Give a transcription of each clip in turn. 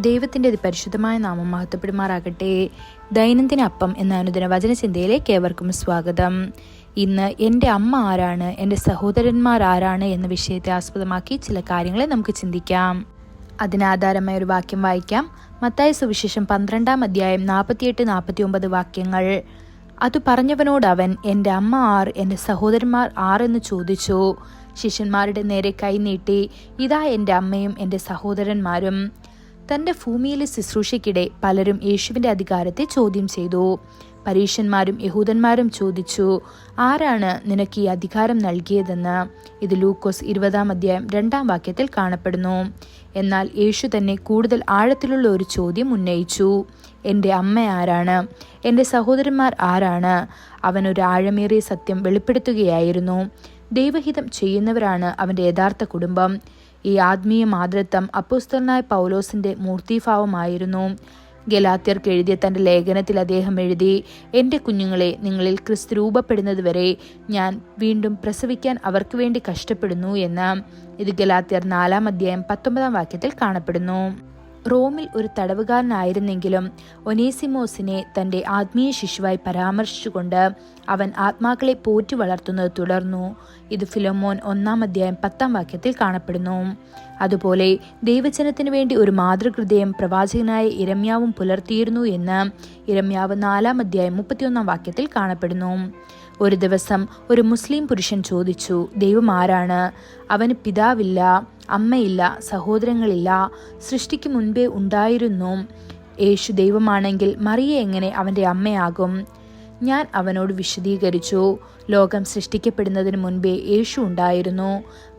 ദൈവത്തിൻ്റെ പരിശുദ്ധമായ നാമം മഹത്വപ്പെടുമാറാകട്ടെ. ദൈനംദിന അപ്പം എന്ന അനുദിന വചനചിന്തയിലേക്ക് ഏവർക്കും സ്വാഗതം. ഇന്ന് എൻ്റെ അമ്മ ആരാണ്, എൻ്റെ സഹോദരന്മാർ ആരാണ് എന്ന വിഷയത്തെ ആസ്പദമാക്കി ചില കാര്യങ്ങളെ നമുക്ക് ചിന്തിക്കാം. അതിനാധാരമായ ഒരു വാക്യം വായിക്കാം. മത്തായി സുവിശേഷം 12-ാം അധ്യായം 48-49 വാക്യങ്ങൾ. അത് പറഞ്ഞവനോട് അവൻ, എൻ്റെ അമ്മ ആർ, എൻ്റെ സഹോദരന്മാർ ആർ എന്ന് ചോദിച്ചു. ശിഷ്യന്മാരുടെ നേരെ കൈനീട്ടി, ഇതാ എൻ്റെ അമ്മയും എൻ്റെ സഹോദരന്മാരും. തൻ്റെ ഭൂമിയിലെ ശുശ്രൂഷയ്ക്കിടെ പലരും യേശുവിൻ്റെ അധികാരത്തെ ചോദ്യം ചെയ്തു. പരീശന്മാരും യഹൂദന്മാരും ചോദിച്ചു, ആരാണ് നിനക്ക് ഈ അധികാരം നൽകിയതെന്ന്. ഇത് ലൂക്കോസ് 20-ാം അധ്യായം 2-ാം വാക്യത്തിൽ കാണപ്പെടുന്നു. എന്നാൽ യേശു തന്നെ കൂടുതൽ ആഴത്തിലുള്ള ഒരു ചോദ്യം ഉന്നയിച്ചു. എൻ്റെ അമ്മ ആരാണ്, എൻ്റെ സഹോദരന്മാർ ആരാണ്? അവൻ ഒരു ആഴമേറിയ സത്യം വെളിപ്പെടുത്തുകയായിരുന്നു. ദൈവഹിതം ചെയ്യുന്നവരാണ് അവൻ്റെ യഥാർത്ഥ കുടുംബം. ഈ ആത്മീയ മാതൃത്വം അപ്പോസ്തലനായ പൗലോസിന്റെ മൂർത്തിഭാവമായിരുന്നു. ഗലാത്യർക്ക് എഴുതിയ തന്റെ ലേഖനത്തിൽ അദ്ദേഹം എഴുതി, എൻ്റെ കുഞ്ഞുങ്ങളെ, നിങ്ങളിൽ ക്രിസ്തു രൂപപ്പെടുന്നതുവരെ ഞാൻ വീണ്ടും പ്രസവിക്കാൻ അവർക്ക് വേണ്ടി കഷ്ടപ്പെടുന്നു എന്ന്. ഇത് ഗലാത്യർ 4-ാം അധ്യായം 19-ാം വാക്യത്തിൽ കാണപ്പെടുന്നു. റോമിൽ ഒരു തടവുകാരനായിരുന്നെങ്കിലും ഒനേസിമോസിനെ തൻ്റെ ആത്മീയ ശിശുവായി പരാമർശിച്ചുകൊണ്ട് അവൻ ആത്മാക്കളെ പോറ്റി വളർത്തുന്നത് തുടർന്നു. ഇത് ഫിലോമോൻ 1-ാം അധ്യായം 10-ാം വാക്യത്തിൽ കാണപ്പെടുന്നു. അതുപോലെ ദൈവജനത്തിനു വേണ്ടി ഒരു മാതൃഹൃദയം പ്രവാചകനായ ഇരമ്യാവും പുലർത്തിയിരുന്നു എന്ന് ഇരമ്യാവ് 4-ാം അധ്യായം 31-ാം വാക്യത്തിൽ കാണപ്പെടുന്നു. ഒരു ദിവസം ഒരു മുസ്ലിം പുരുഷൻ ചോദിച്ചു, ദൈവം ആരാണ്? അവന് പിതാവില്ല, അമ്മയില്ല, സഹോദരങ്ങളില്ല, സൃഷ്ടിക്ക് മുൻപേ ഉണ്ടായിരുന്നു. യേശു ദൈവമാണെങ്കിൽ മറിയ എങ്ങനെ അവൻ്റെ അമ്മയാകും? ഞാൻ അവനോട് വിശദീകരിച്ചു, ലോകം സൃഷ്ടിക്കപ്പെടുന്നതിന് മുൻപേ യേശു ഉണ്ടായിരുന്നു.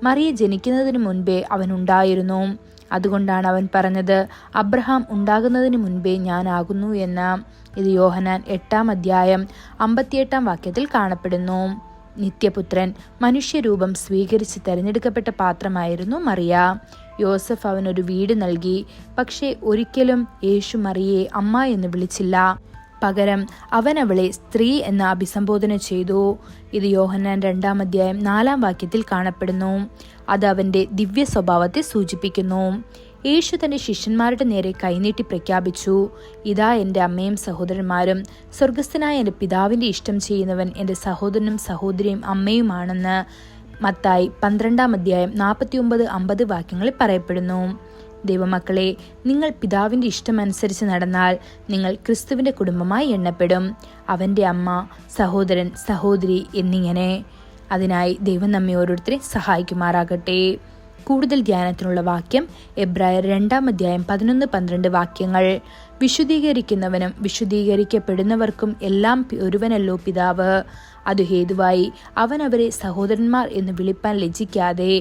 മറിയ ജനിക്കുന്നതിന് മുൻപേ അവൻ ഉണ്ടായിരുന്നു. അതുകൊണ്ടാണ് അവൻ പറഞ്ഞത്, അബ്രഹാം ഉണ്ടാകുന്നതിന് മുൻപേ ഞാനാകുന്നു എന്ന്. ഇത് യോഹന്നാൻ 8-ാം അധ്യായം 58-ാം വാക്യത്തിൽ കാണപ്പെടുന്നു. നിത്യപുത്രൻ മനുഷ്യരൂപം സ്വീകരിച്ച് തെരഞ്ഞെടുക്കപ്പെട്ട പാത്രമായിരുന്നു മറിയ. യോസഫ് അവനൊരു വീട് നൽകി. പക്ഷേ ഒരിക്കലും യേശു മറിയയെ അമ്മ എന്ന് വിളിച്ചില്ല. പകരം അവൻ അവളെ സ്ത്രീ എന്ന് അഭിസംബോധന ചെയ്തു. ഇത് യോഹന്നാൻ 2-ാം അധ്യായം 4-ാം വാക്യത്തിൽ കാണപ്പെടുന്നു. അത് അവന്റെ ദിവ്യ സ്വഭാവത്തെ സൂചിപ്പിക്കുന്നു. യേശു തന്റെ ശിഷ്യന്മാരുടെ നേരെ കൈനീട്ടി പ്രഖ്യാപിച്ചു, ഇതാ എൻ്റെ അമ്മയും സഹോദരന്മാരും. സ്വർഗസ്ഥനായ എൻ്റെ പിതാവിൻ്റെ ഇഷ്ടം ചെയ്യുന്നവൻ എൻ്റെ സഹോദരനും സഹോദരിയും അമ്മയുമാണെന്ന് മത്തായി 12-ാം അധ്യായം 49-50 വാക്യങ്ങളിൽ പറയപ്പെടുന്നു. ദൈവമക്കളെ, നിങ്ങൾ പിതാവിൻ്റെ ഇഷ്ടമനുസരിച്ച് നടന്നാൽ നിങ്ങൾ ക്രിസ്തുവിൻ്റെ കുടുംബമായി എണ്ണപ്പെടും. അവൻ്റെ അമ്മ, സഹോദരൻ, സഹോദരി എന്നിങ്ങനെ. അതിനായി ദൈവം നമ്മെ ഓരോരുത്തരെ സഹായിക്കുമാറാകട്ടെ. കൂടുതൽ ധ്യാനത്തിനുള്ള വാക്യം എബ്രായർ 2-ാം അധ്യായം 11-12 വാക്യങ്ങൾ. വിശുദ്ധീകരിക്കുന്നവനും വിശുദ്ധീകരിക്കപ്പെടുന്നവർക്കും എല്ലാം ഒരുവനല്ലോ പിതാവ്. അതു ഹേതുവായി അവൻ അവരെ സഹോദരന്മാർ എന്ന് വിളിപ്പാൻ ലജ്ജിക്കാതെ,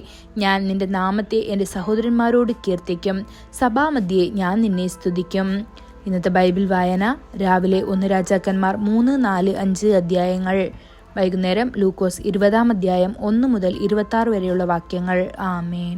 ഞാൻ നിന്റെ നാമത്തെ എൻ്റെ സഹോദരന്മാരോട് കീർത്തിക്കും, സഭാമധ്യേ ഞാൻ നിന്നെ സ്തുതിക്കും. ഇന്നത്തെ ബൈബിൾ വായന രാവിലെ 1 രാജാക്കന്മാർ 3, 4, 5 അധ്യായങ്ങൾ. വൈകുന്നേരം ലൂക്കോസ് 20-ാം അധ്യായം 1 മുതൽ 26 വരെയുള്ള വാക്യങ്ങൾ. ആമേൻ.